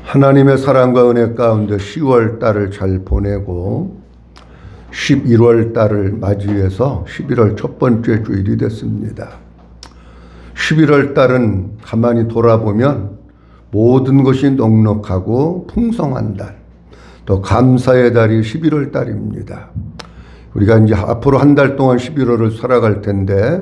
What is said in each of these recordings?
하나님의 사랑과 은혜 가운데 10월 달을 잘 보내고 11월 달을 맞이해서 11월 첫 번째 주일이 됐습니다. 11월 달은 가만히 돌아보면 모든 것이 넉넉하고 풍성한 달, 또 감사의 달이 11월 달입니다. 우리가 이제 앞으로 한 달 동안 11월을 살아갈 텐데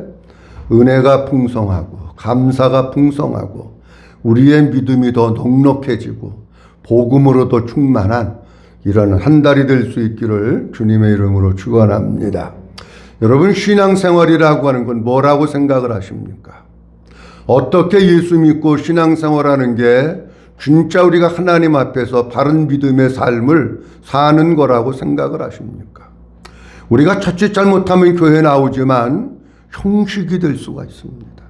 은혜가 풍성하고 감사가 풍성하고 우리의 믿음이 더 넉넉해지고 복음으로 더 충만한 이런 한 달이 될 수 있기를 주님의 이름으로 축원합니다. 여러분, 신앙생활이라고 하는 건 뭐라고 생각을 하십니까? 어떻게 예수 믿고 신앙생활하는 게 진짜 우리가 하나님 앞에서 바른 믿음의 삶을 사는 거라고 생각을 하십니까? 우리가 자칫 잘못하면 교회 나오지만 형식이 될 수가 있습니다.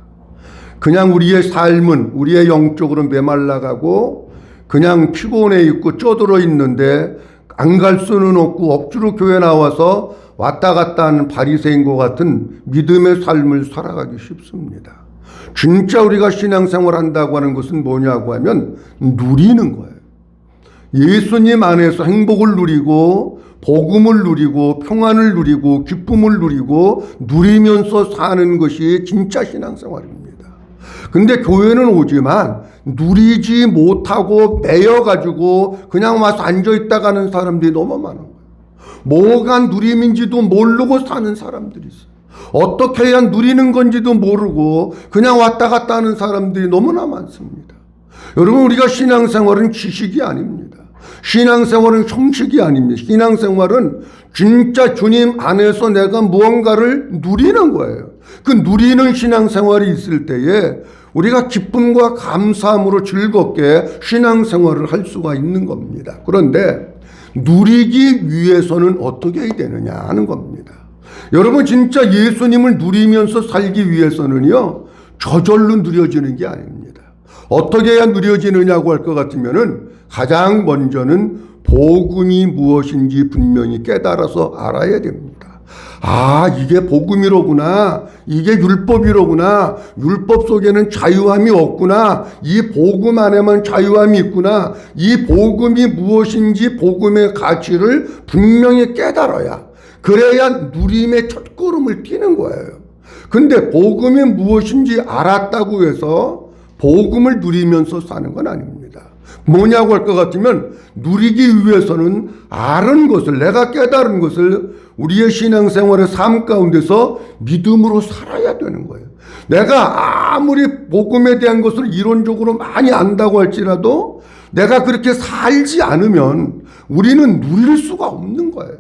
그냥 우리의 삶은 우리의 영적으로 메말라가고 그냥 피곤해 있고 쪼들어 있는데 안 갈 수는 없고 억지로 교회 나와서 왔다 갔다 하는 바리새인과 같은 믿음의 삶을 살아가기 쉽습니다. 진짜 우리가 신앙생활 한다고 하는 것은 뭐냐고 하면 누리는 거예요. 예수님 안에서 행복을 누리고 복음을 누리고 평안을 누리고 기쁨을 누리고 누리면서 사는 것이 진짜 신앙생활입니다. 근데 교회는 오지만 누리지 못하고 매여가지고 그냥 와서 앉아있다 가는 사람들이 너무 많은 거예요. 뭐가 누림인지도 모르고 사는 사람들이 있어요. 어떻게 해야 누리는 건지도 모르고 그냥 왔다 갔다 하는 사람들이 너무나 많습니다. 여러분, 우리가 신앙생활은 지식이 아닙니다. 신앙생활은 형식이 아닙니다. 신앙생활은 진짜 주님 안에서 내가 무언가를 누리는 거예요. 그 누리는 신앙생활이 있을 때에 우리가 기쁨과 감사함으로 즐겁게 신앙생활을 할 수가 있는 겁니다. 그런데 누리기 위해서는 어떻게 해야 되느냐 하는 겁니다. 여러분, 진짜 예수님을 누리면서 살기 위해서는요, 저절로 누려지는 게 아닙니다. 어떻게 해야 누려지느냐고 할 것 같으면은 가장 먼저는 복음이 무엇인지 분명히 깨달아서 알아야 됩니다. 아, 이게 복음이로구나. 이게 율법이로구나. 율법 속에는 자유함이 없구나. 이 복음 안에만 자유함이 있구나. 이 복음이 무엇인지 복음의 가치를 분명히 깨달아야, 그래야 누림의 첫걸음을 뛰는 거예요. 근데 복음이 무엇인지 알았다고 해서 복음을 누리면서 사는 건 아닙니다. 뭐냐고 할 것 같으면 누리기 위해서는 아는 것을, 내가 깨달은 것을 우리의 신앙생활의 삶 가운데서 믿음으로 살아야 되는 거예요. 내가 아무리 복음에 대한 것을 이론적으로 많이 안다고 할지라도 내가 그렇게 살지 않으면 우리는 누릴 수가 없는 거예요.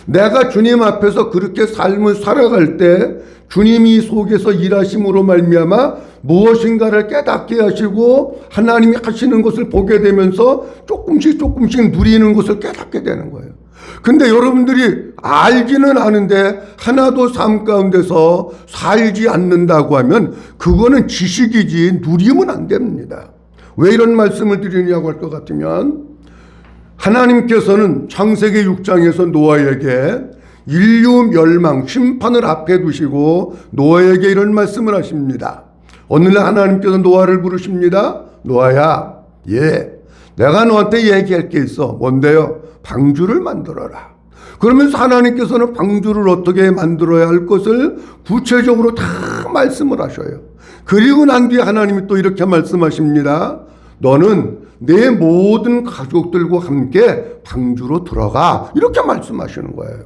내가 주님 앞에서 그렇게 삶을 살아갈 때 주님이 속에서 일하심으로 말미암아 무엇인가를 깨닫게 하시고 하나님이 하시는 것을 보게 되면서 조금씩 누리는 것을 깨닫게 되는 거예요. 근데 여러분들이 알기는 아는데 하나도 삶 가운데서 살지 않는다고 하면 그거는 지식이지 누리면 안 됩니다. 왜 이런 말씀을 드리냐고 할 것 같으면, 하나님께서는 창세기 6장에서 노아에게 인류 멸망, 심판을 앞에 두시고 노아에게 이런 말씀을 하십니다. 오늘날 하나님께서 노아를 부르십니다. 노아야, 내가 너한테 얘기할 게 있어. 뭔데요? 방주를 만들어라. 그러면서 하나님께서는 방주를 어떻게 만들어야 할 것을 구체적으로 다 말씀을 하셔요. 그리고 난 뒤에 하나님이 또 이렇게 말씀하십니다. 너는 내 모든 가족들과 함께 방주로 들어가. 이렇게 말씀하시는 거예요.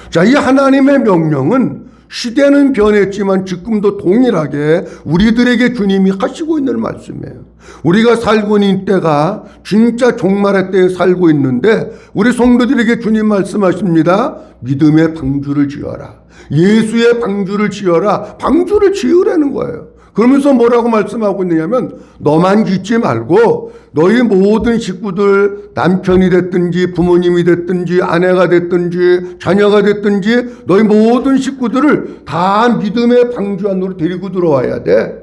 자, 이 하나님의 명령은 시대는 변했지만 지금도 동일하게 우리들에게 주님이 하시고 있는 말씀이에요. 우리가 살고 있는 때가 진짜 종말의 때에 살고 있는데 우리 성도들에게 주님 말씀하십니다. 믿음의 방주를 지어라. 예수의 방주를 지어라. 방주를 지으라는 거예요. 그러면서 뭐라고 말씀하고 있느냐면, 너만 짓지 말고 너희 모든 식구들, 남편이 됐든지 부모님이 됐든지 아내가 됐든지 자녀가 됐든지 너희 모든 식구들을 다 믿음의 방주 안으로 데리고 들어와야 돼.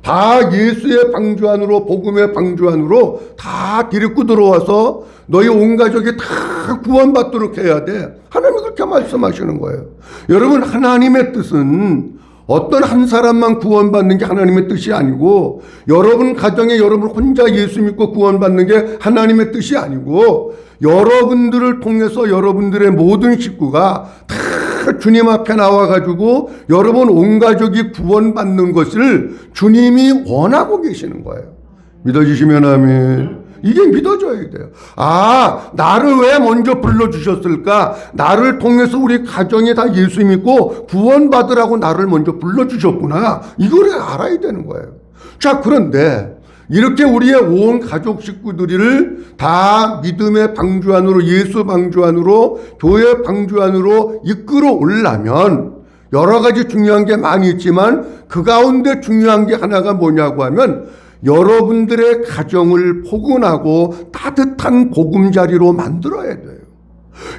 다 예수의 방주 안으로, 복음의 방주 안으로 다 데리고 들어와서 너희 온 가족이 다 구원받도록 해야 돼. 하나님이 그렇게 말씀하시는 거예요. 여러분, 하나님의 뜻은 어떤 한 사람만 구원받는 게 하나님의 뜻이 아니고 여러분 가정에 여러분 혼자 예수 믿고 구원받는 게 하나님의 뜻이 아니고 여러분들을 통해서 여러분들의 모든 식구가 다 주님 앞에 나와가지고 여러분 온 가족이 구원받는 것을 주님이 원하고 계시는 거예요. 믿어주시면 아멘. 이게 믿어져야 돼요. 아, 나를 왜 먼저 불러주셨을까? 나를 통해서 우리 가정이 다 예수 믿고 구원받으라고 나를 먼저 불러주셨구나. 이걸 알아야 되는 거예요. 자, 그런데 이렇게 우리의 온 가족 식구들을 다 믿음의 방주 안으로, 예수 방주 안으로, 교회 방주 안으로 이끌어 오려면 여러 가지 중요한 게 많이 있지만 그 가운데 중요한 게 하나가 뭐냐고 하면 여러분들의 가정을 포근하고 따뜻한 보금자리로 만들어야 돼요.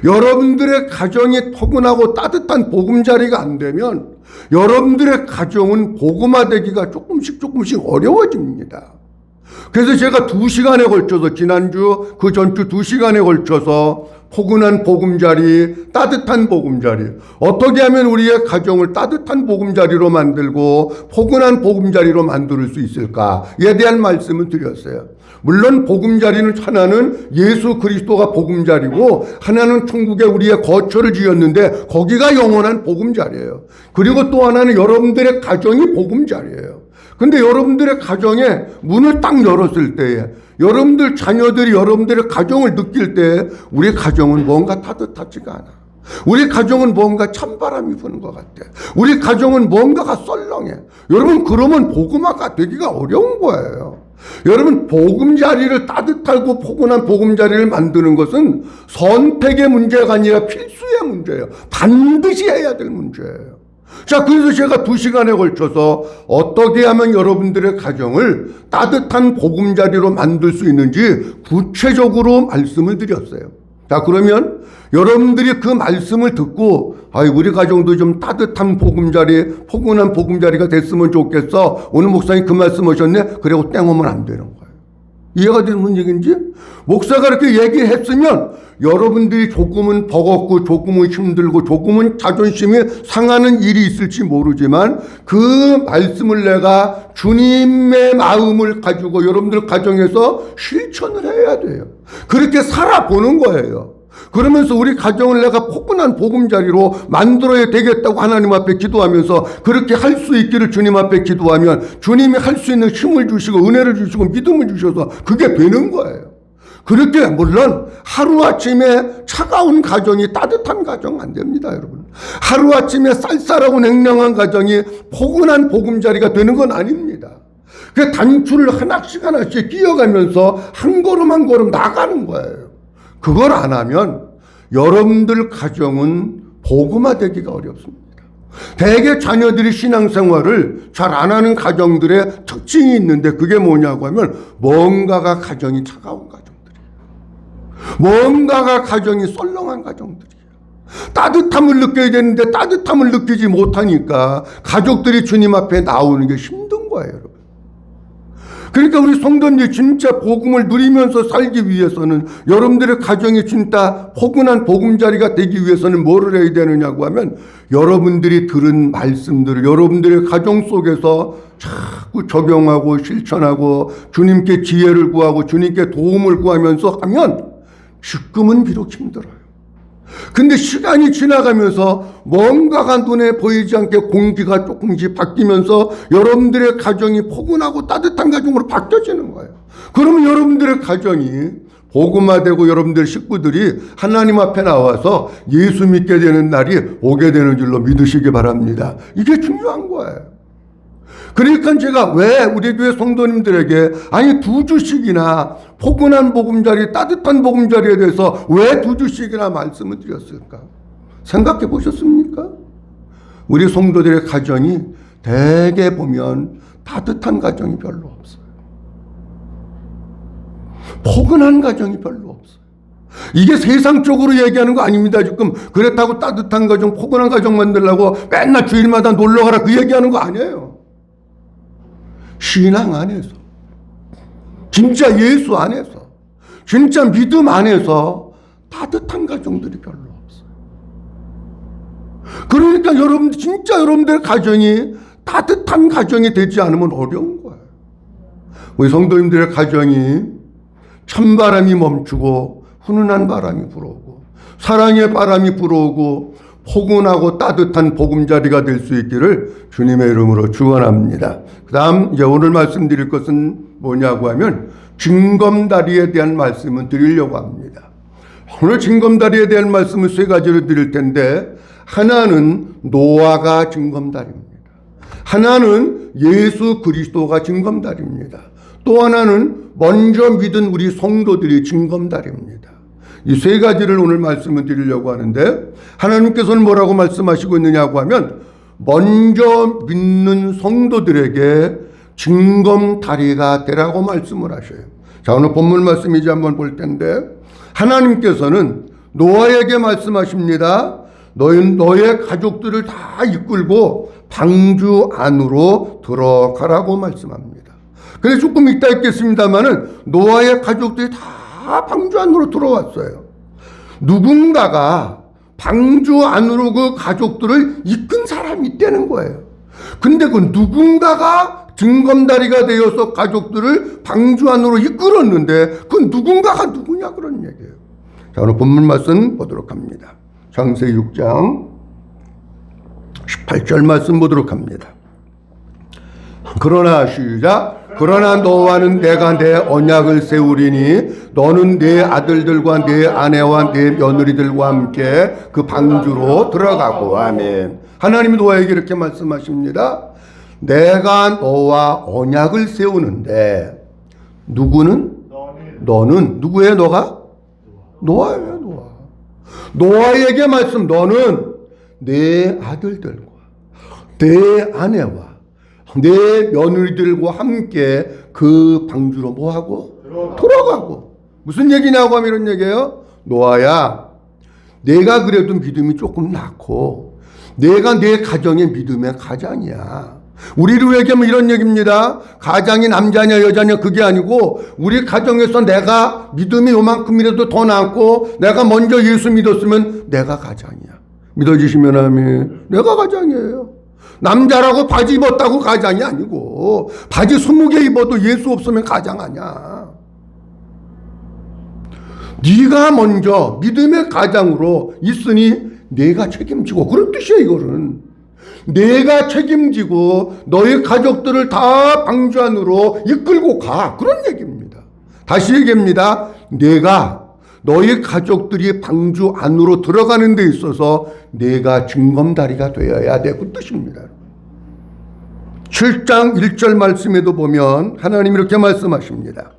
여러분들의 가정이 포근하고 따뜻한 보금자리가 안 되면 여러분들의 가정은 복음화되기가 조금씩 어려워집니다. 그래서 제가 2시간에 걸쳐서 지난주 그 전주 2시간에 걸쳐서 포근한 보금자리, 따뜻한 보금자리, 어떻게 하면 우리의 가정을 따뜻한 보금자리로 만들고 포근한 보금자리로 만들 수 있을까에 대한 말씀을 드렸어요. 물론 보금자리는 하나는 예수 그리스도가 보금자리고 하나는 천국에 우리의 거처를 지었는데 거기가 영원한 보금자리예요. 그리고 또 하나는 여러분들의 가정이 보금자리예요. 근데 여러분들의 가정에 문을 딱 열었을 때에 여러분들 자녀들이 여러분들의 가정을 느낄 때 우리 가정은 뭔가 따뜻하지가 않아. 우리 가정은 뭔가 찬바람이 부는 것 같아. 우리 가정은 뭔가가 썰렁해. 여러분, 그러면 복음화가 되기가 어려운 거예요. 여러분, 보금자리를 따뜻하고 포근한 보금자리를 만드는 것은 선택의 문제가 아니라 필수의 문제예요. 반드시 해야 될 문제예요. 자, 그래서 제가 2시간에 걸쳐서 어떻게 하면 여러분들의 가정을 따뜻한 보금자리로 만들 수 있는지 구체적으로 말씀을 드렸어요. 자, 그러면 여러분들이 그 말씀을 듣고 우리 가정도 좀 따뜻한 보금자리, 포근한 보금자리가 됐으면 좋겠어. 오늘 목사님 그 말씀 하셨네. 그리고 땡하면 안 되는 거예요. 이해가 되는 얘기인지? 목사가 이렇게 얘기했으면 여러분들이 조금은 버겁고 조금은 힘들고 조금은 자존심이 상하는 일이 있을지 모르지만 그 말씀을 내가 주님의 마음을 가지고 여러분들 가정에서 실천을 해야 돼요. 그렇게 살아보는 거예요. 그러면서 우리 가정을 내가 포근한 보금자리로 만들어야 되겠다고 하나님 앞에 기도하면서 그렇게 할 수 있기를 주님 앞에 기도하면 주님이 할 수 있는 힘을 주시고 은혜를 주시고 믿음을 주셔서 그게 되는 거예요. 그렇게 물론 하루아침에 차가운 가정이 따뜻한 가정 안 됩니다, 여러분. 하루아침에 쌀쌀하고 냉랭한 가정이 포근한 보금자리가 되는 건 아닙니다. 그 단추를 하나씩 끼어가면서 한 걸음 한 걸음 나가는 거예요. 그걸 안 하면 여러분들 가정은 복음화되기가 어렵습니다. 대개 자녀들이 신앙생활을 잘 안 하는 가정들의 특징이 있는데 그게 뭐냐고 하면 뭔가가 가정이 차가운 가정들이에요. 뭔가가 가정이 썰렁한 가정들이에요. 따뜻함을 느껴야 되는데 따뜻함을 느끼지 못하니까 가족들이 주님 앞에 나오는 게 힘든 거예요, 여러분. 그러니까 우리 성도님들 진짜 복음을 누리면서 살기 위해서는 여러분들의 가정이 진짜 포근한 보금자리가 되기 위해서는 뭐를 해야 되느냐고 하면 여러분들이 들은 말씀들을 여러분들의 가정 속에서 자꾸 적용하고 실천하고 주님께 지혜를 구하고 주님께 도움을 구하면서 하면 지금은 비록 힘들어요. 근데 시간이 지나가면서 뭔가가 눈에 보이지 않게 공기가 조금씩 바뀌면서 여러분들의 가정이 포근하고 따뜻한 가정으로 바뀌어지는 거예요. 그러면 여러분들의 가정이 복음화되고 여러분들 식구들이 하나님 앞에 나와서 예수 믿게 되는 날이 오게 되는 줄로 믿으시기 바랍니다. 이게 중요한 거예요. 그러니까 제가 왜 우리 교회 성도님들에게 2주씩이나 포근한 보금자리, 따뜻한 보금자리에 대해서 왜 2주씩이나 말씀을 드렸을까? 생각해 보셨습니까? 우리 성도들의 가정이 대개 보면 따뜻한 가정이 별로 없어요. 포근한 가정이 별로 없어요. 이게 세상적으로 얘기하는 거 아닙니다. 지금 그렇다고 따뜻한 가정, 포근한 가정 만들려고 맨날 주일마다 놀러 가라 그 얘기하는 거 아니에요. 신앙 안에서, 진짜 예수 안에서, 진짜 믿음 안에서 따뜻한 가정들이 별로 없어요. 그러니까 진짜 여러분들 가정이 따뜻한 가정이 되지 않으면 어려운 거예요. 우리 성도님들의 가정이 찬바람이 멈추고 훈훈한 바람이 불어오고 사랑의 바람이 불어오고 포근하고 따뜻한 보금자리가 될 수 있기를 주님의 이름으로 축원합니다. 그 다음 이제 오늘 말씀드릴 것은 뭐냐고 하면 징검다리에 대한 말씀을 드리려고 합니다. 오늘 징검다리에 대한 말씀을 세 가지로 드릴 텐데, 하나는 노아가 징검다리입니다. 하나는 예수 그리스도가 징검다리입니다. 또 하나는 먼저 믿은 우리 성도들이 징검다리입니다. 이 세 가지를 오늘 말씀을 드리려고 하는데, 하나님께서는 뭐라고 말씀하시고 있느냐고 하면 먼저 믿는 성도들에게 징검다리가 되라고 말씀을 하셔요. 자, 오늘 본문 말씀 이제 한번 볼 텐데, 하나님께서는 노아에게 말씀하십니다. 너의 가족들을 다 이끌고 방주 안으로 들어가라고 말씀합니다. 그래서 조금 이따 있겠습니다만은 노아의 가족들이 다 방주 안으로 들어왔어요. 누군가가 방주 안으로 그 가족들을 이끈 사람이 있다는 거예요. 근데 그 누군가가 징검다리가 되어서 가족들을 방주 안으로 이끌었는데 그 누군가가 누구냐 그런 얘기예요. 자, 오늘 본문 말씀 보도록 합니다. 창세기 6장 18절 말씀 보도록 합니다. 그러나 시작. 그러나 너와는 내가 내 언약을 세우리니 너는 내 아들들과 내 아내와 내 며느리들과 함께 그 방주로 들어가고. 아멘. 하나님이 노아에게 이렇게 말씀하십니다. 내가 너와 언약을 세우는데 누구는? 너는 누구예요? 너가? 노아예요. 노아. 노아에게 말씀. 너는 내 아들들과 내 아내와 내 며느리들과 함께 그 방주로 뭐하고? 들어가고. 무슨 얘기냐고 하면 이런 얘기예요. 노아야, 내가 그래도 믿음이 조금 낮고 내가 내 가정의 믿음의 가장이야. 우리를 얘기하면 이런 얘기입니다. 가장이 남자냐 여자냐 그게 아니고 우리 가정에서 내가 믿음이 요만큼이라도 더 낮고 내가 먼저 예수 믿었으면 내가 가장이야. 믿어지시면 아멘. 내가 가장이에요. 남자라고 바지 입었다고 가장이 아니고 바지 20개 입어도 예수 없으면 가장 아니야. 네가 먼저 믿음의 가장으로 있으니 내가 책임지고, 그런 뜻이야. 이거는 내가 책임지고 너희 가족들을 다 방주 안으로 이끌고 가, 그런 얘기입니다. 다시 얘기합니다. 내가 너희 가족들이 방주 안으로 들어가는 데 있어서 내가 징검다리가 되어야 돼, 그 뜻입니다. 7장 1절 말씀에도 보면 하나님 이렇게 말씀하십니다.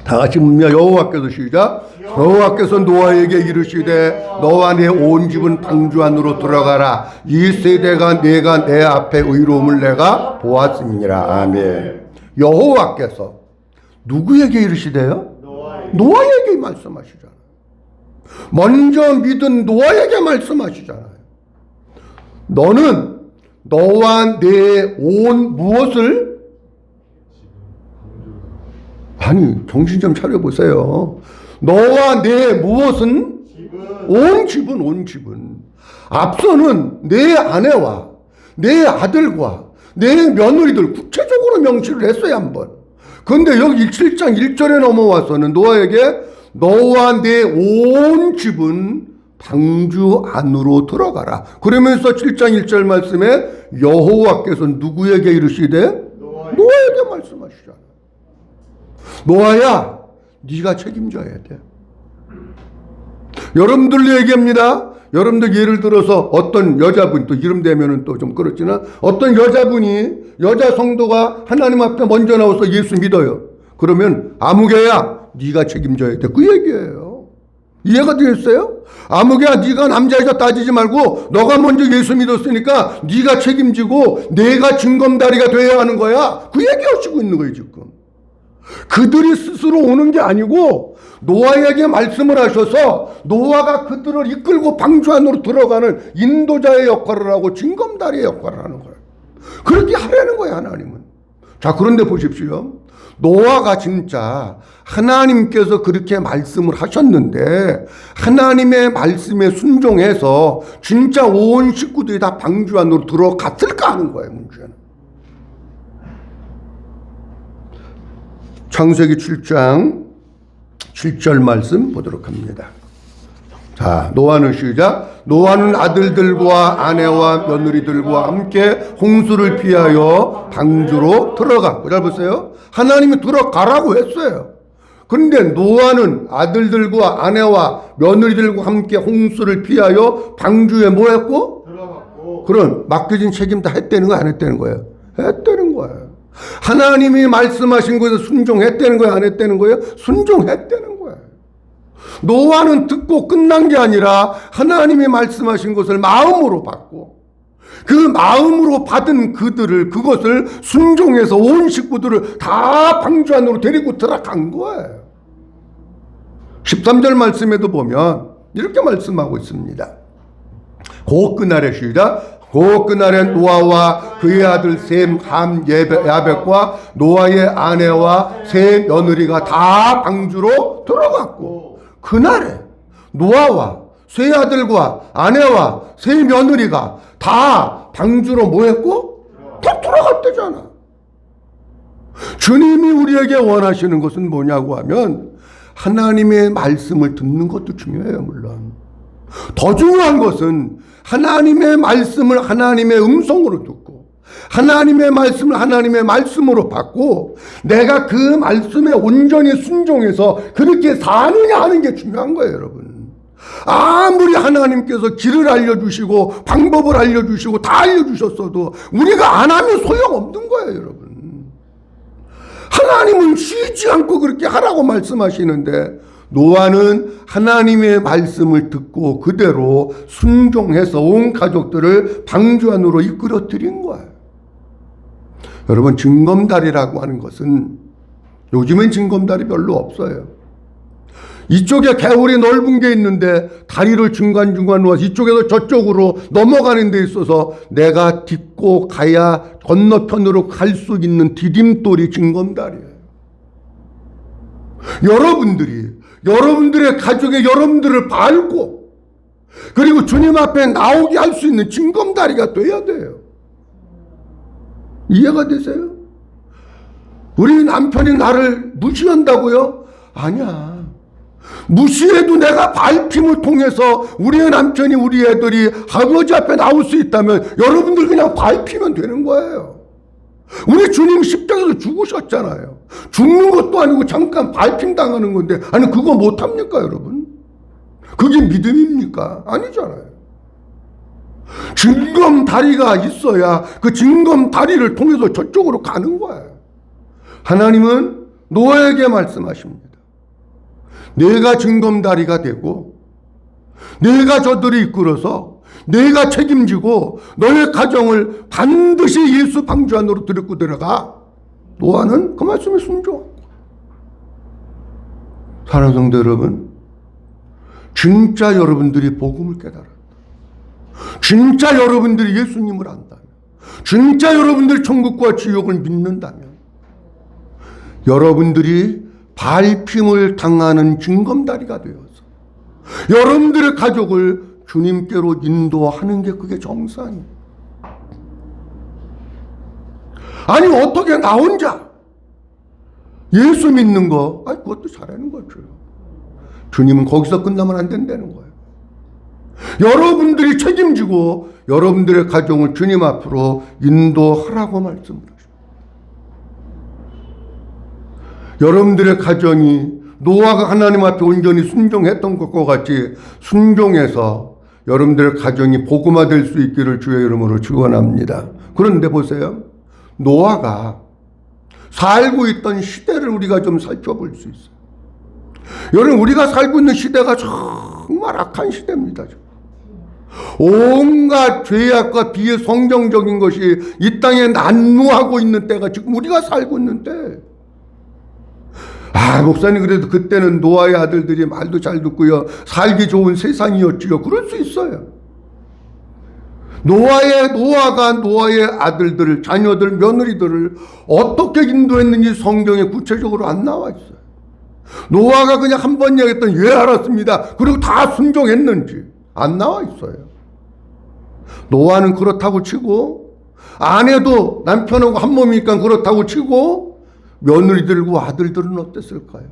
다 같이 묻며 여호와께서 시작. 여호와께서 노아에게 이르시되 너와 내 온 집은 방주 안으로 들어가라. 이 세대가 내가 내 앞에 의로움을 내가 보았음이니라. 아멘. 여호와께서 누구에게 이르시대요? 노아에게 말씀하시잖아요. 먼저 믿은 노아에게 말씀하시잖아요. 너는 너와 내 온 무엇을? 아니, 정신 좀 차려보세요. 너와 내 무엇은? 온 집은. 앞서는 내 아내와 내 아들과 내 며느리들 구체적으로 명시를 했어요, 한번. 그런데 여기 7장 1절에 넘어와서는 노아에게 너와 내 온 집은 방주 안으로 들어가라. 그러면서 7장 1절 말씀에 여호와께서 누구에게 이르시되? 노아에게 말씀하시잖아요. 노아야, 네가 책임져야 돼. 여러분들 얘기합니다. 여러분들 예를 들어서 어떤 여자분, 또 이름 대면은 또 좀 그렇지만 어떤 여자분이, 여자 성도가 하나님 앞에 먼저 나와서 예수 믿어요. 그러면 아무개야, 네가 책임져야 돼, 그 얘기예요. 이해가 되겠어요? 아무개야, 네가 남자 여자 따지지 말고 너가 먼저 예수 믿었으니까 네가 책임지고 내가 징검다리가 돼야 하는 거야, 그 얘기하시고 있는 거예요 지금. 그들이 스스로 오는 게 아니고 노아에게 말씀을 하셔서 노아가 그들을 이끌고 방주 안으로 들어가는 인도자의 역할을 하고 징검다리의 역할을 하는 거예요. 그렇게 하라는 거예요, 하나님은. 자, 그런데 보십시오. 노아가 진짜 하나님께서 그렇게 말씀을 하셨는데 하나님의 말씀에 순종해서 진짜 온 식구들이 다 방주 안으로 들어갔을까 하는 거예요, 문제는. 창세기 7장 7절 말씀 보도록 합니다. 자, 노아는 시작. 노아는 아들들과 아내와 며느리들과 함께 홍수를 피하여 방주로 들어갔고. 잘 보세요. 하나님이 들어가라고 했어요. 그런데 노아는 아들들과 아내와 며느리들과 함께 홍수를 피하여 방주에 뭐 했고? 들어갔고. 그런 맡겨진 책임 다 했다는 거 안 했다는 거예요? 했다는 거예요. 하나님이 말씀하신 것에 순종했다는 거예요? 안 했다는 거예요? 순종했다는 거예요. 노아는 듣고 끝난 게 아니라 하나님이 말씀하신 것을 마음으로 받고 그 마음으로 받은 그것을 순종해서 온 식구들을 다 방주 안으로 데리고 들어간 거예요. 13절 말씀에도 보면 이렇게 말씀하고 있습니다. 곧 그날에 시작. 곧 그날에 노아와 그의 아들 셈, 함, 야벳과 노아의 아내와 세 며느리가 다 방주로 들어갔고 그날에 노아와 세 아들과 아내와 세 며느리가 다 방주로 뭐 했고? 다 들어갔대잖아. 주님이 우리에게 원하시는 것은 뭐냐고 하면 하나님의 말씀을 듣는 것도 중요해요, 물론. 더 중요한 것은 하나님의 말씀을 하나님의 음성으로 듣고 하나님의 말씀을 하나님의 말씀으로 받고 내가 그 말씀에 온전히 순종해서 그렇게 사느냐 하는 게 중요한 거예요, 여러분. 아무리 하나님께서 길을 알려주시고 방법을 알려주시고 다 알려주셨어도 우리가 안 하면 소용없는 거예요, 여러분. 하나님은 쉬지 않고 그렇게 하라고 말씀하시는데 노아는 하나님의 말씀을 듣고 그대로 순종해서 온 가족들을 방주 안으로 이끌어 들인 거예요. 여러분, 징검다리라고 하는 것은 요즘엔 징검다리 별로 없어요. 이쪽에 개울이 넓은 게 있는데 다리를 중간중간 놓아서 이쪽에서 저쪽으로 넘어가는 데 있어서 내가 딛고 가야 건너편으로 갈 수 있는 디딤돌이 징검다리예요. 여러분들의 가족에 여러분들을 밟고 그리고 주님 앞에 나오게 할 수 있는 징검다리가 돼야 돼요. 이해가 되세요? 우리 남편이 나를 무시한다고요? 아니야. 무시해도 내가 밟힘을 통해서 우리의 남편이 우리 애들이 아버지 앞에 나올 수 있다면 여러분들 그냥 밟히면 되는 거예요. 우리 주님 십자가에서 죽으셨잖아요. 죽는 것도 아니고 잠깐 밟힘 당하는 건데 아니 그거 못합니까, 여러분? 그게 믿음입니까? 아니잖아요. 징검다리가 있어야 그 징검다리를 통해서 저쪽으로 가는 거예요. 하나님은 노아에게 말씀하십니다. 내가 징검다리가 되고 내가 저들을 이끌어서 내가 책임지고 너의 가정을 반드시 예수 방주 안으로 데리고 들어가. 노아는 그 말씀에 순종하고. 사랑하는 성도 여러분, 진짜 여러분들이 복음을 깨달았다, 진짜 여러분들이 예수님을 안다면, 진짜 여러분들이 천국과 지옥을 믿는다면 여러분들이 밟힘을 당하는 징검다리가 되어서 여러분들의 가족을 주님께로 인도하는 게 그게 정상이에요. 아니 어떻게 나 혼자 예수 믿는 거 그것도 잘하는 거죠. 주님은 거기서 끝나면 안 된다는 거예요. 여러분들이 책임지고 여러분들의 가정을 주님 앞으로 인도하라고 말씀하십니다. 여러분들의 가정이 노아가 하나님 앞에 온전히 순종했던 것과 같이 순종해서 여러분들의 가정이 복음화될 수 있기를 주의 이름으로 축원합니다. 그런데 보세요. 노아가 살고 있던 시대를 우리가 좀 살펴볼 수 있어요. 여러분, 우리가 살고 있는 시대가 정말 악한 시대입니다. 온갖 죄악과 비성경적인 것이 이 땅에 난무하고 있는 때가 지금 우리가 살고 있는 때. 목사님 그래도 그때는 노아의 아들들이 말도 잘 듣고요 살기 좋은 세상이었지요. 그럴 수 있어요. 노아의 아들들, 자녀들, 며느리들을 어떻게 인도했는지 성경에 구체적으로 안 나와 있어요. 노아가 그냥 한 번 얘기했더니 예 알았습니다. 그리고 다 순종했는지 안 나와 있어요. 노아는 그렇다고 치고, 아내도 남편하고 한 몸이니까 그렇다고 치고, 며느리들과 아들들은 어땠을까요?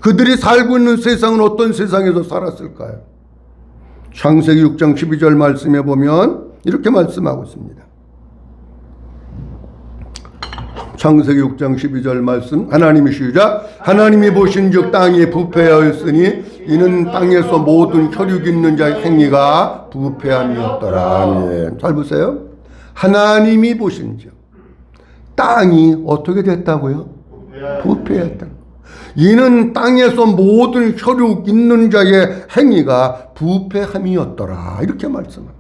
그들이 살고 있는 세상은 어떤 세상에서 살았을까요? 창세기 6장 12절 말씀에 보면 이렇게 말씀하고 있습니다. 창세기 6장 12절 말씀, 하나님이 시작. 하나님이 보신즉 땅이 부패하였으니 이는 땅에서 모든 혈육 있는 자의 행위가 부패함이었더라. 아멘. 잘 보세요. 하나님이 보신즉 땅이 어떻게 됐다고요? 부패했다. 이는 땅에서 모든 혈육 있는 자의 행위가 부패함이었더라. 이렇게 말씀합니다.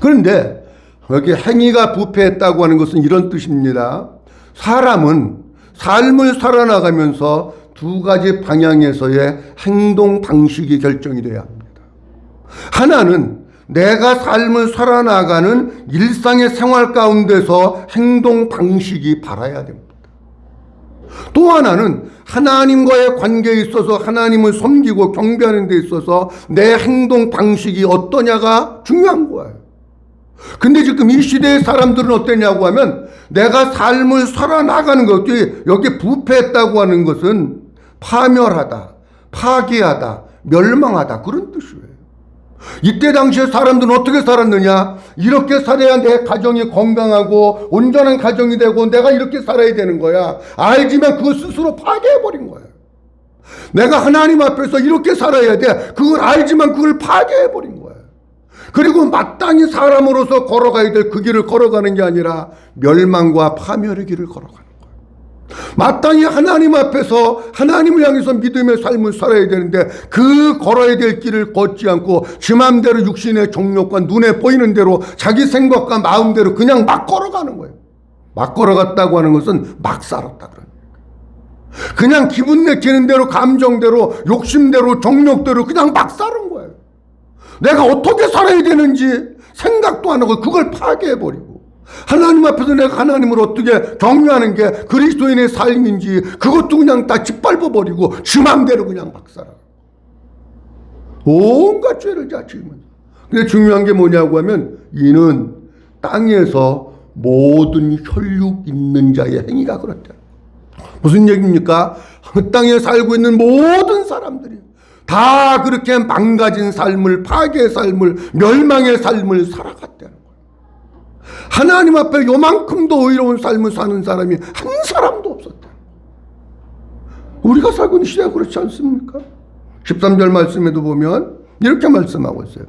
그런데 여기 행위가 부패했다고 하는 것은 이런 뜻입니다. 사람은 삶을 살아나가면서 두 가지 방향에서의 행동 방식이 결정이 돼야 합니다. 하나는 내가 삶을 살아나가는 일상의 생활 가운데서 행동 방식이 바라야 됩니다. 또 하나는 하나님과의 관계에 있어서 하나님을 섬기고 경배하는 데 있어서 내 행동 방식이 어떠냐가 중요한 거예요. 근데 지금 이 시대의 사람들은 어땠냐고 하면 내가 삶을 살아나가는 것, 여기 부패했다고 하는 것은 파멸하다, 파괴하다, 멸망하다 그런 뜻이에요. 이때 당시에 사람들은 어떻게 살았느냐? 이렇게 살아야 내 가정이 건강하고 온전한 가정이 되고 내가 이렇게 살아야 되는 거야. 알지만 그걸 스스로 파괴해버린 거야. 내가 하나님 앞에서 이렇게 살아야 돼. 그걸 알지만 그걸 파괴해버린 거야. 그리고 마땅히 사람으로서 걸어가야 될 그 길을 걸어가는 게 아니라 멸망과 파멸의 길을 걸어가는 거야. 마땅히 하나님 앞에서 하나님을 향해서 믿음의 삶을 살아야 되는데 그 걸어야 될 길을 걷지 않고 지 맘대로 육신의 정욕과 눈에 보이는 대로 자기 생각과 마음대로 그냥 막 걸어가는 거예요. 막 걸어갔다고 하는 것은 막 살았다 그런 거예요. 그냥 기분 내키는 대로 감정대로 욕심대로 정욕대로 그냥 막 사는 거예요. 내가 어떻게 살아야 되는지 생각도 안 하고 그걸 파괴해버리고 하나님 앞에서 내가 하나님을 어떻게 경외하는 게 그리스도인의 삶인지 그것도 그냥 다 짓밟아버리고 지 맘대로 그냥 막 살아. 온갖 죄를 자치면서. 근데 중요한 게 뭐냐고 하면 이는 땅에서 모든 혈육 있는 자의 행위가 그렇다. 무슨 얘기입니까? 그 땅에 살고 있는 모든 사람들이 다 그렇게 망가진 삶을, 파괴의 삶을, 멸망의 삶을 살아갔다는 거예요. 하나님 앞에 요만큼도 의로운 삶을 사는 사람이 한 사람도 없었다. 우리가 살고 있는 시대가 그렇지 않습니까? 13절 말씀에도 보면 이렇게 말씀하고 있어요.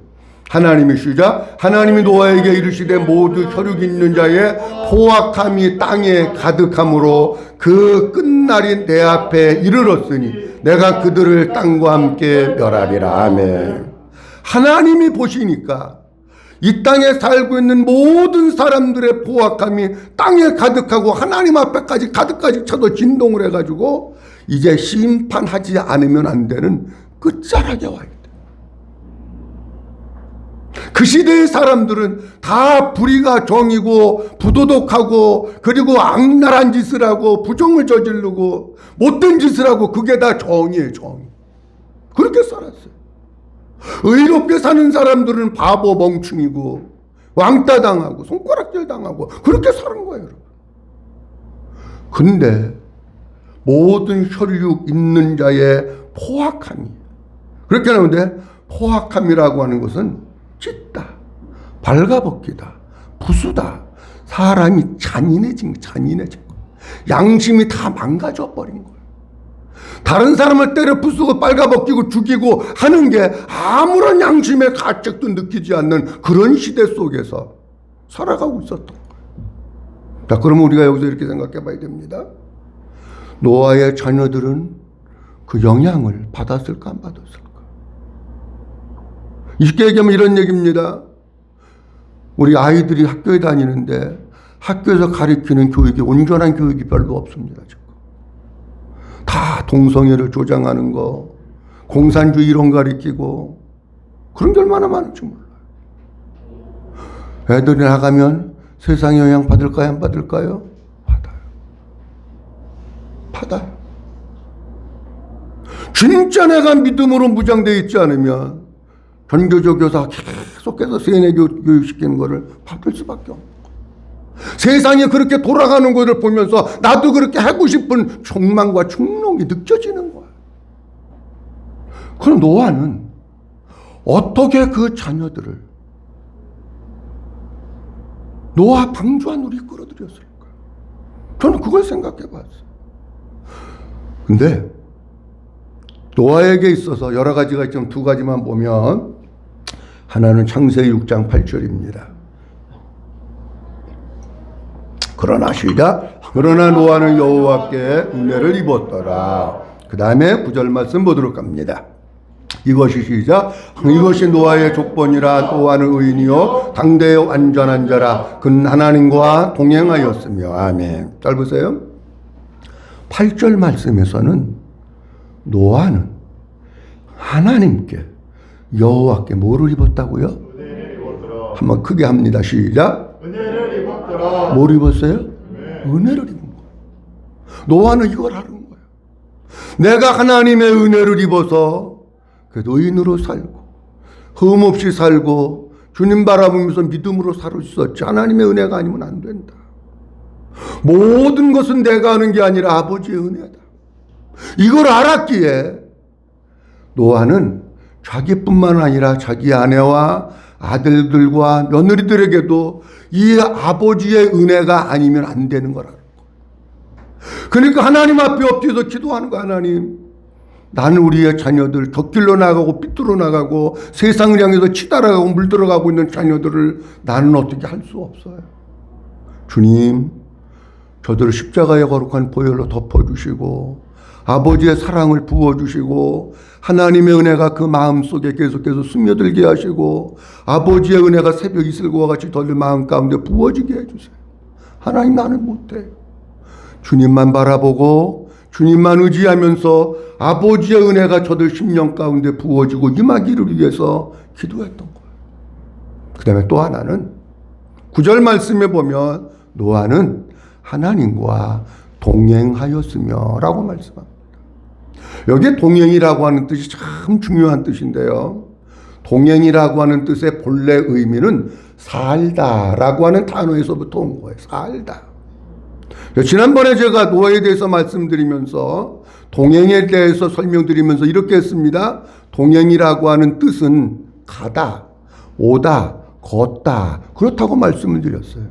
하나님이 시작. 하나님이 노아에게 이르시되 모두 혈육 있는 자의 포악함이 땅에 가득함으로 그 끝날이 내 앞에 이르렀으니 내가 그들을 땅과 함께 멸하리라. 아멘. 하나님이 보시니까 이 땅에 살고 있는 모든 사람들의 포악함이 땅에 가득하고 하나님 앞에까지 가득까지 쳐도 진동을 해가지고 이제 심판하지 않으면 안 되는 끝자락에 와 있다. 그 시대의 사람들은 다 불의가 정이고 부도덕하고 그리고 악랄한 짓을 하고 부정을 저지르고 못된 짓을 하고 그게 다 정이에요. 정. 그렇게 살았어요. 의롭게 사는 사람들은 바보 멍충이고 왕따 당하고 손가락질 당하고 그렇게 사는 거예요. 여러분. 근데 모든 혈육 있는 자의 포악함이 그렇게 나오는데 포악함이라고 하는 것은 찢다, 발가벗기다, 부수다, 사람이 잔인해진 거. 양심이 다 망가져 버린 거예요. 다른 사람을 때려 부수고 빨가벗기고 죽이고 하는 게 아무런 양심의 가책도 느끼지 않는 그런 시대 속에서 살아가고 있었던 거예요. 자, 그러면 우리가 여기서 이렇게 생각해 봐야 됩니다. 노아의 자녀들은 그 영향을 받았을까 안 받았을까? 쉽게 얘기하면 이런 얘기입니다. 우리 아이들이 학교에 다니는데 학교에서 가르치는 교육이 온전한 교육이 별로 없습니다. 지금. 다 동성애를 조장하는 거, 공산주의 이론 가르치고 그런 게 얼마나 많은지 몰라요. 애들이 나가면 세상의 영향 받을까요? 안 받을까요? 받아요. 진짜 내가 믿음으로 무장되어 있지 않으면 전교조 교사 계속해서 세뇌 교육시키는 것을 받을 수밖에 없는 거예요. 세상이 그렇게 돌아가는 것을 보면서 나도 그렇게 하고 싶은 욕망과 충동이 느껴지는 거예요. 그럼 노아는 어떻게 그 자녀들을 노아 방주 안으로 이끌어들였을까? 저는 그걸 생각해 봤어요. 근데 노아에게 있어서 여러 가지가 있지만 두 가지만 보면, 하나는 창세기 6장 8절입니다. 그러나 시작. 그러나 노아는 여호와께 은혜를 입었더라. 그 다음에 9절 말씀 보도록 합니다. 이것이 시작. 이것이 노아의 족본이라. 노아는 의인이요 당대의 완전한 자라. 그는 하나님과 동행하였으며. 아멘. 잘 보세요. 8절 말씀에서는 노아는 하나님께, 여호와께 뭐를 입었다고요? 은혜를 입었더라. 한번 크게 합니다. 시작. 은혜를 입었더라. 뭘 입었어요? 은혜를 입은 거예요. 노아는 이걸 하는 거예요. 내가 하나님의 은혜를 입어서 의인으로 살고 흠없이 살고 주님 바라보면서 믿음으로 살 수 있었지. 하나님의 은혜가 아니면 안 된다. 모든 것은 내가 하는 게 아니라 아버지의 은혜다. 이걸 알았기에 노아는 자기뿐만 아니라 자기 아내와 아들들과 며느리들에게도 이 아버지의 은혜가 아니면 안 되는 거라는 거예요. 그러니까 하나님 앞에 엎드려서 기도하는 거야. 하나님, 나는 우리의 자녀들 곁길로 나가고 삐뚤어 나가고 세상을 향해서 치달아가고 물들어가고 있는 자녀들을 나는 어떻게 할 수 없어요. 주님, 저들을 십자가의 거룩한 보혈로 덮어주시고 아버지의 사랑을 부어주시고 하나님의 은혜가 그 마음속에 계속해서 스며들게 하시고 아버지의 은혜가 새벽 이슬과 같이 저들 마음 가운데 부어지게 해주세요. 하나님, 나는 못해요. 주님만 바라보고 주님만 의지하면서 아버지의 은혜가 저들 심령 가운데 부어지고 임하기를 위해서 기도했던 거예요. 그 다음에 또 하나는 9절 말씀에 보면 노아는 하나님과 동행하였으며 라고 말씀합니다. 여기 동행이라고 하는 뜻이 참 중요한 뜻인데요. 동행이라고 하는 뜻의 본래 의미는 살다라고 하는 단어에서부터 온 거예요. 살다. 지난번에 제가 노아에 대해서 말씀드리면서 동행에 대해서 설명드리면서 이렇게 했습니다. 동행이라고 하는 뜻은 가다, 오다, 걷다, 그렇다고 말씀을 드렸어요.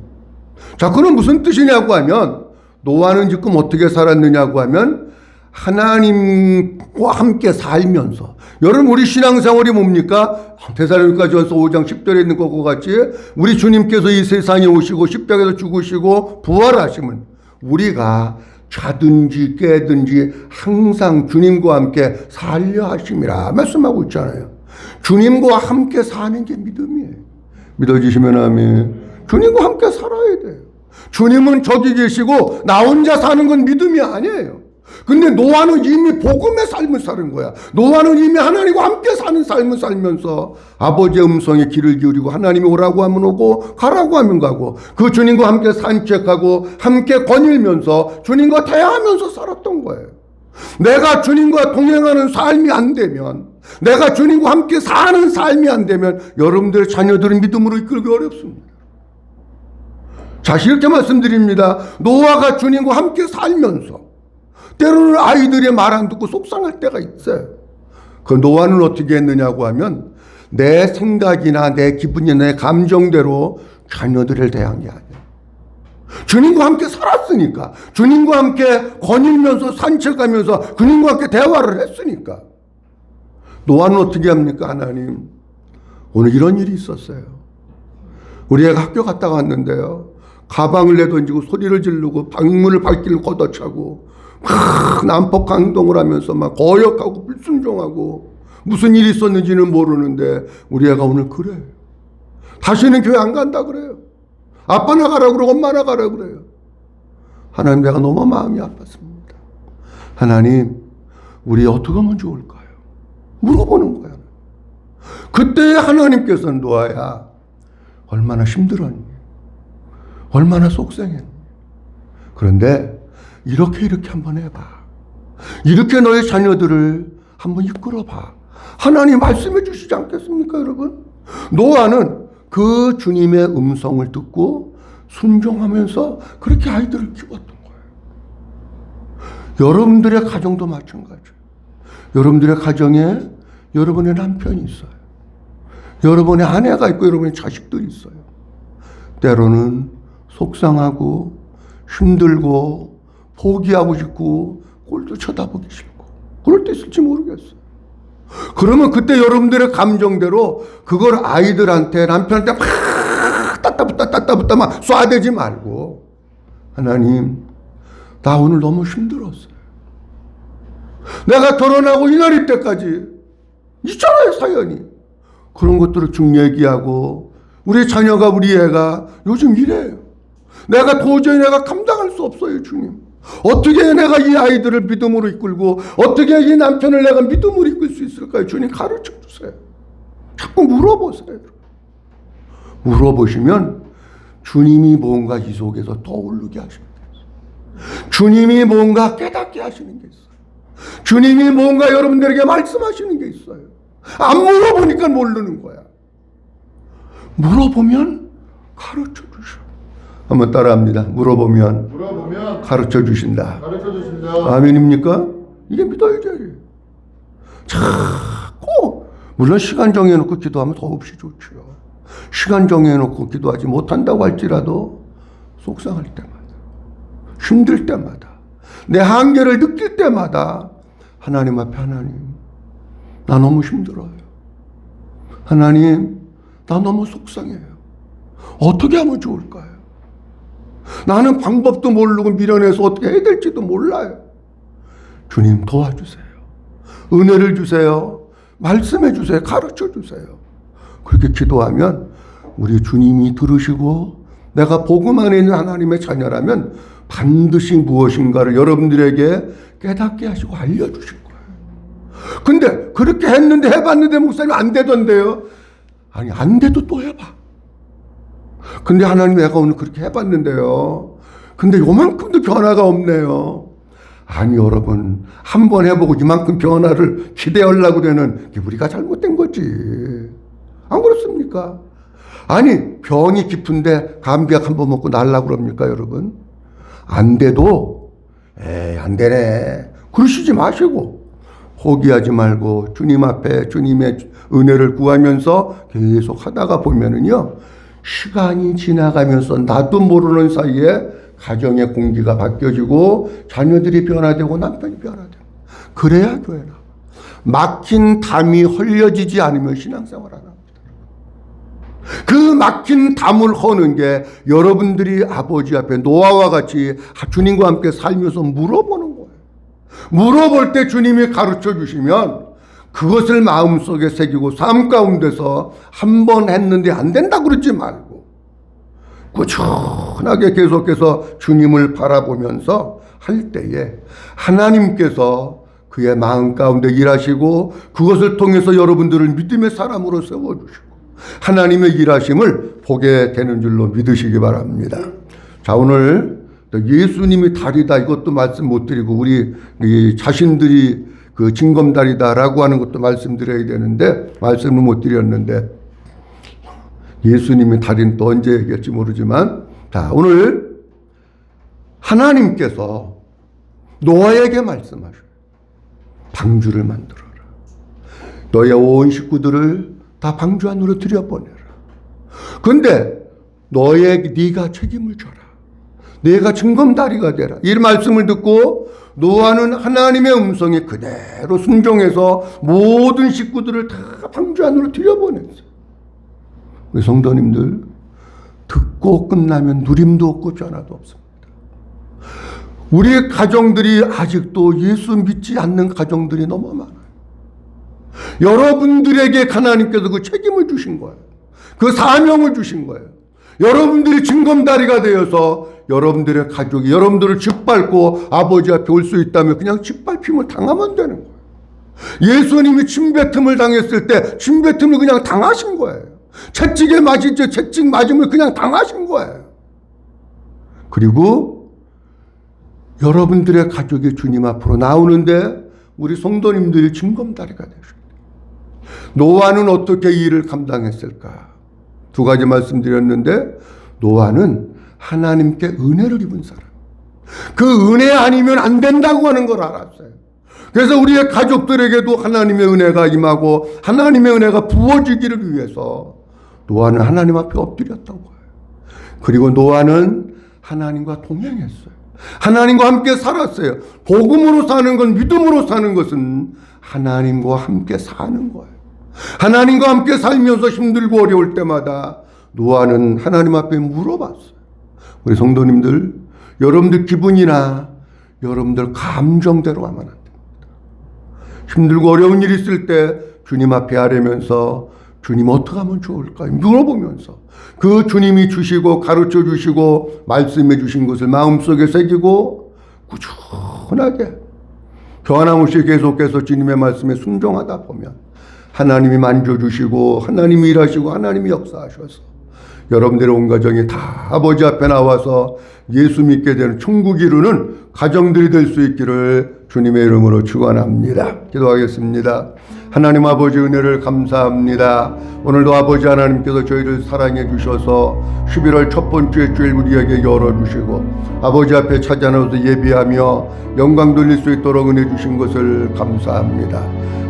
자, 그럼 무슨 뜻이냐고 하면 노아는 지금 어떻게 살았느냐고 하면 하나님과 함께 살면서, 여러분 우리 신앙생활이 뭡니까? 데살로니가전서 5장 10절에 있는 것과 같이 우리 주님께서 이 세상에 오시고 십자가에서 죽으시고 부활하시면 우리가 자든지 깨든지 항상 주님과 함께 살려 하심이라 말씀하고 있잖아요. 주님과 함께 사는 게 믿음이에요. 믿어지시면 아멘. 주님과 함께 살아야 돼요. 주님은 저기 계시고 나 혼자 사는 건 믿음이 아니에요. 근데 노아는 이미 복음의 삶을 사는 거야. 노아는 이미 하나님과 함께 사는 삶을 살면서 아버지의 음성에 귀를 기울이고 하나님이 오라고 하면 오고 가라고 하면 가고 그 주님과 함께 산책하고 함께 거닐면서 주님과 대화하면서 살았던 거예요. 내가 주님과 동행하는 삶이 안 되면, 내가 주님과 함께 사는 삶이 안 되면 여러분들의 자녀들은 믿음으로 이끌기 어렵습니다. 다시 이렇게 말씀드립니다. 노아가 주님과 함께 살면서 때로는 아이들의 말 안 듣고 속상할 때가 있어요. 그 노아는 어떻게 했느냐고 하면 내 생각이나 내 기분이나 내 감정대로 자녀들을 대한 게 아니에요. 주님과 함께 살았으니까, 주님과 함께 거닐면서 산책하면서 주님과 함께 대화를 했으니까. 노아는 어떻게 합니까? 하나님, 오늘 이런 일이 있었어요. 우리 애가 학교 갔다 왔는데요, 가방을 내던지고 소리를 지르고 방문을 발길을 걷어차고 막 난폭 행동을 하면서 막 거역하고 불순종하고 무슨 일이 있었는지는 모르는데 우리 애가 오늘 그래요. 다시는 교회 안 간다 그래요. 아빠 나가라 그러고 엄마 나가라 그래요. 하나님, 내가 너무 마음이 아팠습니다. 하나님, 우리 어떻게 하면 좋을까요? 물어보는 거야. 그때 하나님께서는 노아야, 얼마나 힘들었니? 얼마나 속상했니? 그런데 이렇게 한번 해봐. 이렇게 너의 자녀들을 한번 이끌어봐. 하나님 말씀해 주시지 않겠습니까, 여러분? 노아는 그 주님의 음성을 듣고 순종하면서 그렇게 아이들을 키웠던 거예요. 여러분들의 가정도 마찬가지예요. 여러분들의 가정에 여러분의 남편이 있어요. 여러분의 아내가 있고 여러분의 자식들이 있어요. 때로는 속상하고 힘들고 포기하고 싶고 꼴도 쳐다보기 싫고 그럴 때 있을지 모르겠어요. 그러면 그때 여러분들의 감정대로 그걸 아이들한테 남편한테 막 따따붙다 막 쏴대지 말고 하나님 나 오늘 너무 힘들었어요. 내가 결혼하고 이날일 때까지 있잖아요 사연이. 그런 것들을 쭉 얘기하고 우리 자녀가 우리 애가 요즘 이래요. 도저히 내가 감당할 수 없어요 주님. 어떻게 내가 이 아이들을 믿음으로 이끌고 어떻게 이 남편을 내가 믿음으로 이끌 수 있을까요? 주님 가르쳐 주세요. 자꾸 물어보세요. 물어보시면 주님이 뭔가 이 속에서 떠오르게 하시는 게 있어요. 주님이 뭔가 깨닫게 하시는 게 있어요. 주님이 뭔가 여러분들에게 말씀하시는 게 있어요. 안 물어보니까 모르는 거야. 물어보면 가르쳐 주셔. 한번 따라합니다. 물어보면 가르쳐 주신다. 아멘입니까? 이게 믿어야지. 자꾸 물론 시간 정해놓고 기도하면 더없이 좋죠. 시간 정해놓고 기도하지 못한다고 할지라도 속상할 때마다 힘들 때마다 내 한계를 느낄 때마다 하나님 앞에 하나님 나 너무 힘들어요. 하나님 나 너무 속상해요. 어떻게 하면 좋을까요? 나는 방법도 모르고 미련해서 어떻게 해야 될지도 몰라요. 주님 도와주세요. 은혜를 주세요. 말씀해 주세요. 가르쳐 주세요. 그렇게 기도하면 우리 주님이 들으시고 내가 복음 안에 있는 하나님의 자녀라면 반드시 무엇인가를 여러분들에게 깨닫게 하시고 알려주실 거예요. 근데 그렇게 했는데 해봤는데 목사님 안 되던데요. 아니 안 돼도 또 해봐. 근데 하나님 내가 오늘 그렇게 해봤는데요. 근데 요만큼도 변화가 없네요. 아니 여러분 한 번 해보고 이만큼 변화를 기대하려고 되는 게 우리가 잘못된 거지. 안 그렇습니까? 아니 병이 깊은데 감기약 한 번 먹고 날라 그럽니까 여러분? 안 돼도 안 되네 그러시지 마시고 포기하지 말고 주님 앞에 주님의 은혜를 구하면서 계속 하다가 보면은요 시간이 지나가면서 나도 모르는 사이에 가정의 공기가 바뀌어지고 자녀들이 변화되고 남편이 변화되고 그래야 교회라. 막힌 담이 헐려지지 않으면 신앙생활 안 합니다. 그 막힌 담을 허는 게 여러분들이 아버지 앞에 노아와 같이 주님과 함께 살면서 물어보는 거예요. 물어볼 때 주님이 가르쳐 주시면 그것을 마음속에 새기고 삶 가운데서 한 번 했는데 안 된다 그러지 말고 꾸준하게 계속해서 주님을 바라보면서 할 때에 하나님께서 그의 마음 가운데 일하시고 그것을 통해서 여러분들을 믿음의 사람으로 세워주시고 하나님의 일하심을 보게 되는 줄로 믿으시기 바랍니다. 자, 오늘 예수님이 달이다 이것도 말씀 못 드리고 우리 자신들이 그 징검다리다라고 하는 것도 말씀드려야 되는데 말씀을 못 드렸는데 예수님이 달인 또 언제 얘기할지 모르지만 자 오늘 하나님께서 노아에게 말씀하셔요. 방주를 만들어라. 너의 온 식구들을 다 방주 안으로 들여보내라. 근데 네가 책임을 져라. 내가 징검다리가 되라. 이 말씀을 듣고 노아는 하나님의 음성에 그대로 순종해서 모든 식구들을 다 방주 안으로 들여보냈어요. 우리 성도님들 듣고 끝나면 누림도 없고 변화도 없습니다. 우리 가정들이 아직도 예수 믿지 않는 가정들이 너무 많아요. 여러분들에게 하나님께서 그 책임을 주신 거예요. 그 사명을 주신 거예요. 여러분들이 징검다리가 되어서 여러분들의 가족이 여러분들을 짓밟고 아버지 앞에 올 수 있다면 그냥 짓밟힘을 당하면 되는 거예요. 예수님이 침뱉음을 당했을 때 침뱉음을 그냥 당하신 거예요. 채찍에 맞으죠. 채찍 맞음을 그냥 당하신 거예요. 그리고 여러분들의 가족이 주님 앞으로 나오는데 우리 성도님들이 징검다리가 되셨어요. 노아는 어떻게 이 일을 감당했을까? 두 가지 말씀드렸는데 노아는 하나님께 은혜를 입은 사람. 그 은혜 아니면 안 된다고 하는 걸 알았어요. 그래서 우리의 가족들에게도 하나님의 은혜가 임하고 하나님의 은혜가 부어지기를 위해서 노아는 하나님 앞에 엎드렸던 거예요. 그리고 노아는 하나님과 동행했어요. 하나님과 함께 살았어요. 복음으로 사는 건, 믿음으로 사는 것은 하나님과 함께 사는 거예요. 하나님과 함께 살면서 힘들고 어려울 때마다 노아는 하나님 앞에 물어봤어요. 우리 성도님들, 여러분들 기분이나 여러분들 감정대로 하면 안 됩니다. 힘들고 어려운 일 있을 때 주님 앞에 아뢰면서 주님 어떻게 하면 좋을까요? 물어보면서 그 주님이 주시고 가르쳐 주시고 말씀해 주신 것을 마음속에 새기고 꾸준하게 변함없이 계속해서 주님의 말씀에 순종하다 보면 하나님이 만져주시고 하나님이 일하시고 하나님이 역사하셔서 여러분들의 온 가정이 다 아버지 앞에 나와서 예수 믿게 되는 천국 이루는 가정들이 될 수 있기를 주님의 이름으로 축원합니다. 기도하겠습니다. 하나님 아버지 은혜를 감사합니다. 오늘도 아버지 하나님께서 저희를 사랑해 주셔서 11월 첫 번째 주일 우리에게 열어주시고 아버지 앞에 찾아나와서 예비하며 영광 돌릴 수 있도록 은혜 주신 것을 감사합니다.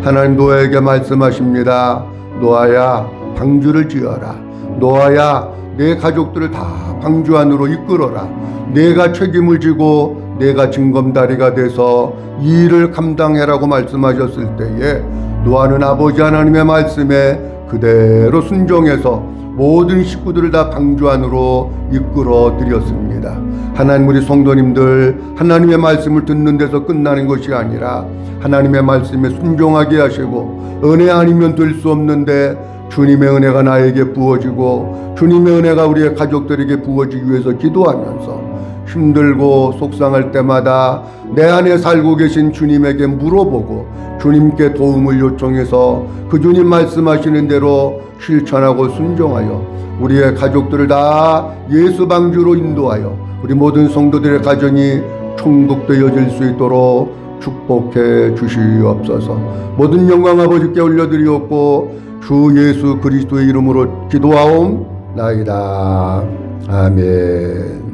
하나님 노아에게 말씀하십니다. 노아야 방주를 지어라. 노아야 내 가족들을 다 방주 안으로 이끌어라. 내가 책임을 지고 내가 징검다리가 돼서 이 일을 감당해라고 말씀하셨을 때에 노아는 아버지 하나님의 말씀에 그대로 순종해서 모든 식구들을 다 방주 안으로 이끌어 드렸습니다. 하나님 우리 성도님들 하나님의 말씀을 듣는 데서 끝나는 것이 아니라 하나님의 말씀에 순종하게 하시고 은혜 아니면 될 수 없는데 주님의 은혜가 나에게 부어지고 주님의 은혜가 우리의 가족들에게 부어지기 위해서 기도하면서 힘들고 속상할 때마다 내 안에 살고 계신 주님에게 물어보고 주님께 도움을 요청해서 그 주님 말씀하시는 대로 실천하고 순종하여 우리의 가족들을 다 예수 방주로 인도하여 우리 모든 성도들의 가정이 천국되어질 수 있도록 축복해 주시옵소서. 모든 영광 아버지께 올려드리옵고 주 예수 그리스도의 이름으로 기도하옵나이다. 아멘.